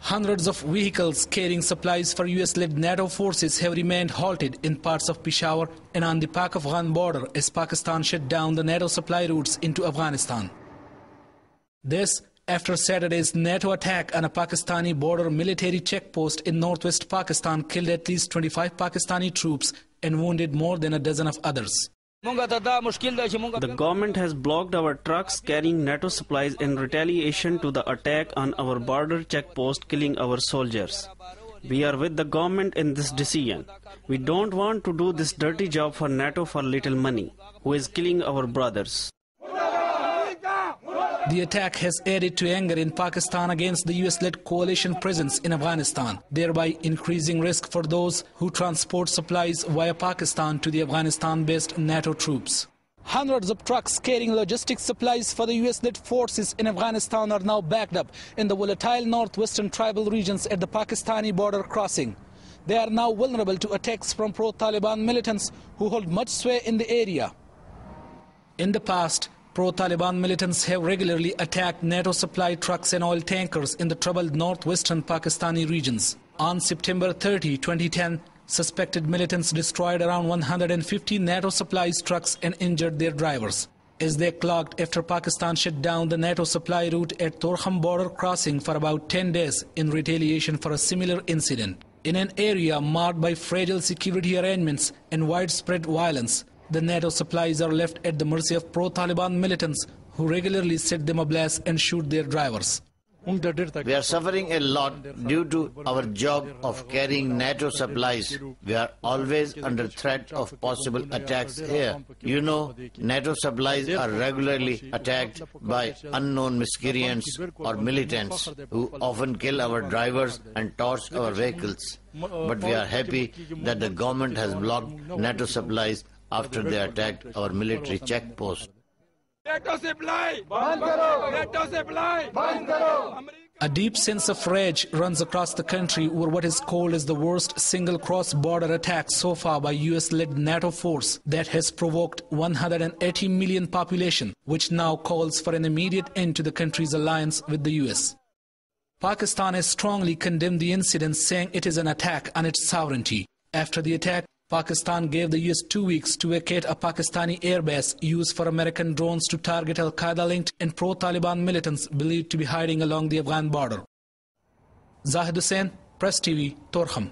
Hundreds of vehicles carrying supplies for US-led NATO forces have remained halted in parts of Peshawar and on the Pak-Afghan border as Pakistan shut down the NATO supply routes into Afghanistan. This after Saturday's NATO attack on a Pakistani border military checkpost in northwest Pakistan killed at least 25 Pakistani troops and wounded more than a dozen of others. The government has blocked our trucks carrying NATO supplies in retaliation to the attack on our border checkpost, killing our soldiers. We are with the government in this decision. We don't want to do this dirty job for NATO for little money, who is killing our brothers. The attack has added to anger in Pakistan against the US-led coalition presence in Afghanistan, thereby increasing risk for those who transport supplies via Pakistan to the Afghanistan-based NATO troops. Hundreds of trucks carrying logistics supplies for the US-led forces in Afghanistan are now backed up in the volatile northwestern tribal regions at the Pakistani border crossing. They are now vulnerable to attacks from pro-Taliban militants who hold much sway in the area. In the past, pro-Taliban militants have regularly attacked NATO supply trucks and oil tankers in the troubled northwestern Pakistani regions. On September 30, 2010, suspected militants destroyed around 150 NATO supplies trucks and injured their drivers, as they clogged after Pakistan shut down the NATO supply route at Torkham border crossing for about 10 days in retaliation for a similar incident. In an area marked by fragile security arrangements and widespread violence, the NATO supplies are left at the mercy of pro-Taliban militants who regularly set them ablaze and shoot their drivers. We are suffering a lot due to our job of carrying NATO supplies. We are always under threat of possible attacks here. You know, NATO supplies are regularly attacked by unknown miscreants or militants who often kill our drivers and torch our vehicles. But we are happy that the government has blocked NATO supplies after they attacked our military checkpost. A deep sense of rage runs across the country over what is called as the worst single cross-border attack so far by US-led NATO force that has provoked 180 million population, which now calls for an immediate end to the country's alliance with the US. Pakistan has strongly condemned the incident, saying it is an attack on its sovereignty. After the attack, Pakistan gave the US 2 weeks to vacate a Pakistani airbase used for American drones to target Al-Qaeda-linked and pro-Taliban militants believed to be hiding along the Afghan border. Zahid Hussain, Press TV, Torkham.